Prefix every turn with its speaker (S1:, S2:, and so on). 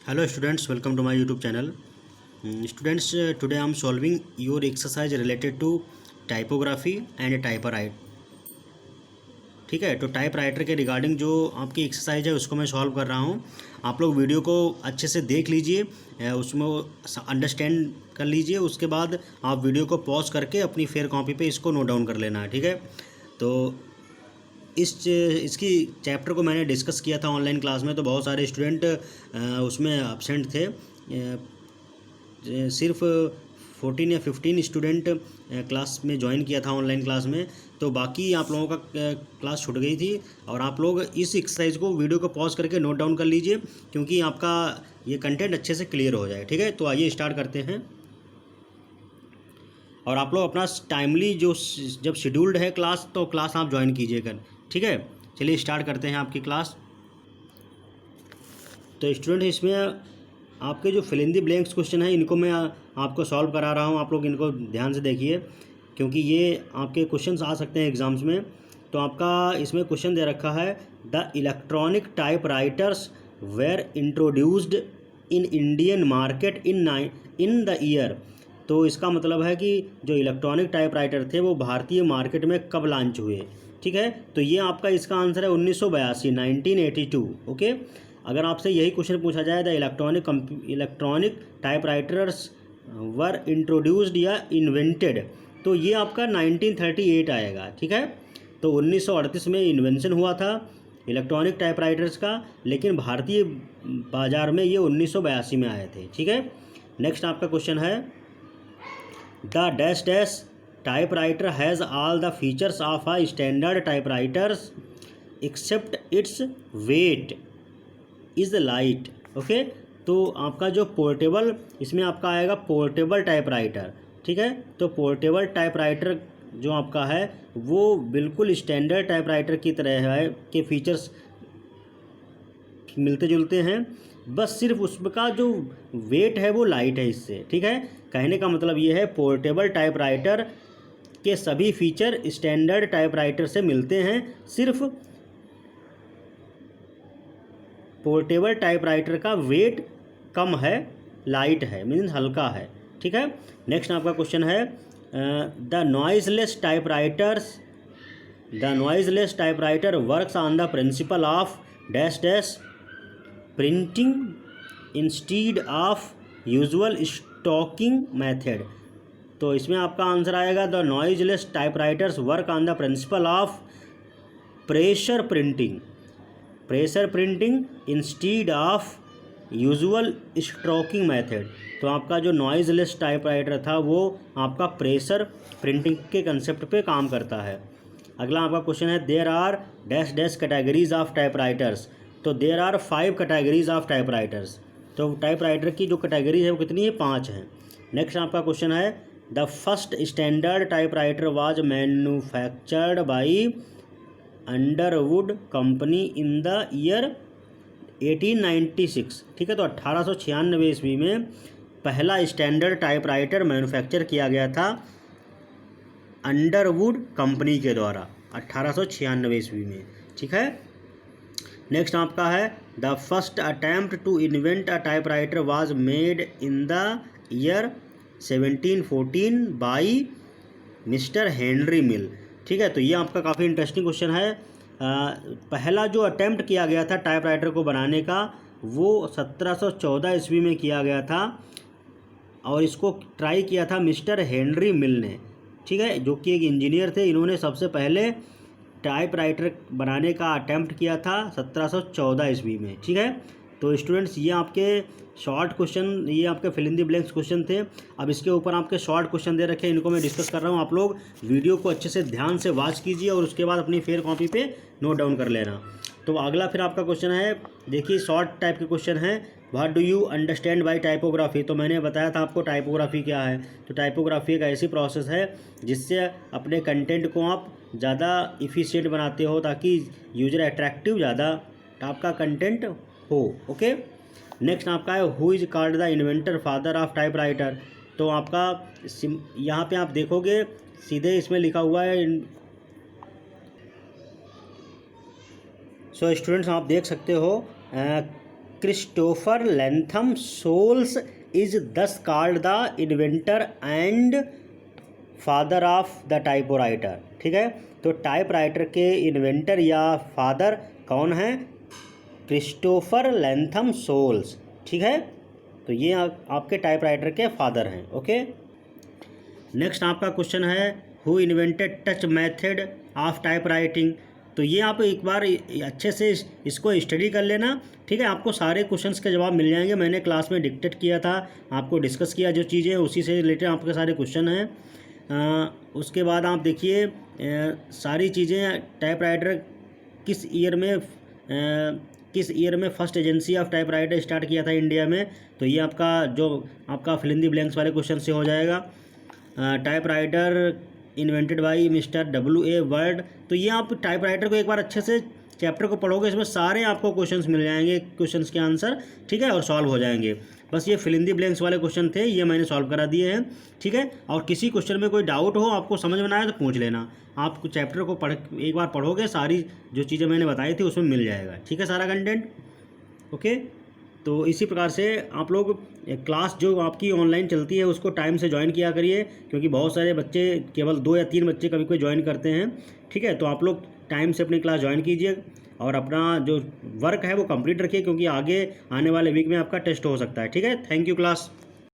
S1: Hello students, welcome to my YouTube channel. Students, today I am solving your exercise related to typography and typewriter. ठीक है, तो typewriter के regarding जो आपकी exercise है उसको मैं सॉल्व कर रहा हूँ। आप लोग वीडियो को अच्छे से देख लीजिए, उसमें अंडरस्टैंड कर लीजिए। उसके बाद आप वीडियो को पॉज करके अपनी फेयर कॉपी पे इसको नोट डाउन कर लेना है। ठीक है, तो इसकी चैप्टर को मैंने डिस्कस किया था ऑनलाइन क्लास में, तो बहुत सारे स्टूडेंट उसमें एब्सेंट थे। सिर्फ 14 या 15 स्टूडेंट क्लास में ज्वाइन किया था ऑनलाइन क्लास में, तो बाकी आप लोगों का क्लास छूट गई थी। और आप लोग इस एक्सरसाइज को वीडियो को पॉज करके नोट डाउन कर लीजिए, क्योंकि आपका ये कंटेंट अच्छे से क्लियर हो जाए। ठीक है, तो आइए स्टार्ट करते हैं। और आप लोग अपना टाइमली जो जब शेड्यूल्ड है क्लास, तो क्लास आप ज्वाइन कीजिएगा। ठीक है, चलिए स्टार्ट करते हैं आपकी क्लास। तो स्टूडेंट, इसमें आपके जो fill in the blanks question है इनको मैं आपको सॉल्व करा रहा हूँ। आप लोग इनको ध्यान से देखिए, क्योंकि ये आपके क्वेश्चंस आ सकते हैं एग्जाम्स में। तो आपका इसमें क्वेश्चन दे रखा है, the electronic typewriters were introduced in Indian market in the year. तो इसका मतलब है कि जो इलेक्ट्रॉनिक टाइप राइटर थे वो भारतीय मार्केट में कब लॉन्च हुए। ठीक है, तो ये आपका इसका आंसर है 1982, 1982। ओके, अगर आपसे यही क्वेश्चन पूछा जाए, the electronic type writers were introduced या इन्वेंटेड, तो ये आपका 1938 आएगा। ठीक है, तो 1938 में इन्वेंशन हुआ था इलेक्ट्रॉनिक टाइप राइटर्स का, लेकिन भारतीय बाजार में ये 1982 में आए थे। ठीक है, नेक्स्ट आपका क्वेश्चन है, the dash dash typewriter has all the features of a standard typewriters except its weight is light. Okay, तो आपका जो पोर्टेबल, इसमें आपका आएगा पोर्टेबल टाइपराइटर। ठीक है, तो पोर्टेबल टाइपराइटर जो आपका है वो बिल्कुल स्टैंडर्ड टाइपराइटर की तरह है, के फीचर्स मिलते जुलते हैं, बस सिर्फ उसका जो वेट है वो लाइट है इससे। ठीक है, कहने का मतलब ये है पोर्टेबल टाइपराइटर के सभी फीचर स्टैंडर्ड टाइपराइटर से मिलते हैं, सिर्फ पोर्टेबल टाइपराइटर का वेट कम है, लाइट है, मीन्स हल्का है। ठीक है, नेक्स्ट आपका क्वेश्चन है, the noiseless typewriter works on the principle of dash dash printing instead of usual stocking method. तो इसमें आपका आंसर आएगा, the noiseless typewriters work on the principle of pressure printing instead of usual stroking method. तो आपका जो noiseless typewriter था वो आपका प्रेशर प्रिंटिंग के कंसेप्ट पे काम करता है। अगला आपका क्वेश्चन है, there are dash dash categories of typewriters. तो there are 5 categories of typewriters. तो टाइपराइटर की जो कैटेगरी है वो कितनी है? 5 हैं। नेक्स्ट आपका क्वेश्चन है, the first standard typewriter was manufactured by Underwood company in the year 1896। ठीक है, तो 1896 ईस्वी में पहला स्टैंडर्ड टाइपराइटर मैन्युफैक्चर किया गया था अंडरवुड कंपनी के द्वारा 1896 ईस्वी में। ठीक है, नेक्स्ट आपका है, the first attempt to invent a typewriter was made in the year 1714 by mister Henry Mill. ठीक है, तो ये आपका काफ़ी इंटरेस्टिंग क्वेश्चन है। पहला जो अटैम्प्ट किया गया था टाइपराइटर को बनाने का वो 1714 ईस्वी में किया गया था, और इसको ट्राई किया था मिस्टर हेनरी मिल ने। ठीक है, जो कि एक इंजीनियर थे, इन्होंने सबसे पहले टाइपराइटर बनाने का अटैम्प्ट किया था 1714 ईस्वी में। ठीक है, तो स्टूडेंट्स, ये आपके शॉर्ट क्वेश्चन, ये आपके fill in the blanks question थे। अब इसके ऊपर आपके शॉर्ट क्वेश्चन दे रखे हैं, इनको मैं डिस्कस कर रहा हूँ। आप लोग वीडियो को अच्छे से ध्यान से वॉच कीजिए और उसके बाद अपनी फेयर कॉपी पे नोट डाउन कर लेना। तो अगला फिर आपका क्वेश्चन है, देखिए शॉर्ट टाइप के क्वेश्चन है, what do you understand by typography. तो मैंने बताया था आपको टाइपोग्राफी क्या है। तो टाइपोग्राफी एक ऐसी प्रोसेस है जिससे अपने कंटेंट को आप ज़्यादा इफ़िशिएंट बनाते हो, ताकि यूजर अट्रैक्टिव ज़्यादा आपका कंटेंट हो। ओके, नेक्स्ट आपका है, who is called the inventor father of typewriter. तो आपका यहाँ पे आप देखोगे सीधे इसमें लिखा हुआ है। सो स्टूडेंट्स, आप देख सकते हो Christopher Latham Sholes is thus called the inventor and father of the typewriter. ठीक है, तो टाइपराइटर के इन्वेंटर या फादर कौन है? Christopher Latham Sholes. ठीक है, तो ये आपके टाइपराइटर के फादर हैं। ओके, नेक्स्ट आपका क्वेश्चन है who invented touch method of typewriting. तो ये आप एक बार अच्छे से इसको स्टडी कर लेना। ठीक है, आपको सारे क्वेश्चंस के जवाब मिल जाएंगे। मैंने क्लास में डिक्टेट किया था, आपको डिस्कस किया जो चीज़ें, उसी से रिलेटेड आपके सारे क्वेश्चन हैं। उसके बाद आप देखिए सारी चीज़ें टाइपराइटर किस ईयर में first agency of typewriter start किया था इंडिया में। तो ये आपका फिल इन द ब्लैंक्स वाले क्वेश्चन से हो जाएगा। Typewriter invented by mister W.A. Word. तो ये आप टाइपराइटर को एक बार अच्छे से चैप्टर को पढ़ोगे, इसमें सारे आपको क्वेश्चंस मिल जाएंगे, क्वेश्चंस के आंसर। ठीक है, और सॉल्व हो जाएंगे। बस ये फिल इन द ब्लैंक्स वाले क्वेश्चन थे, ये मैंने सॉल्व करा दिए हैं। ठीक है, और किसी क्वेश्चन में कोई डाउट हो, आपको समझ में ना आए तो पूछ लेना। आप चैप्टर को एक बार पढ़ोगे, सारी जो चीज़ें मैंने बताई थी उसमें मिल जाएगा। ठीक है, सारा कंटेंट। ओके, तो इसी प्रकार से आप लोग क्लास जो आपकी ऑनलाइन चलती है उसको टाइम से ज्वाइन किया करिए, क्योंकि बहुत सारे बच्चे, केवल 2 या 3 बच्चे कभी कोई ज्वाइन करते हैं। ठीक है, तो आप लोग टाइम से अपनी क्लास ज्वाइन कीजिए और अपना जो वर्क है वो कंप्लीट रखिए, क्योंकि आगे आने वाले वीक में आपका टेस्ट हो सकता है। ठीक है, थैंक यू क्लास।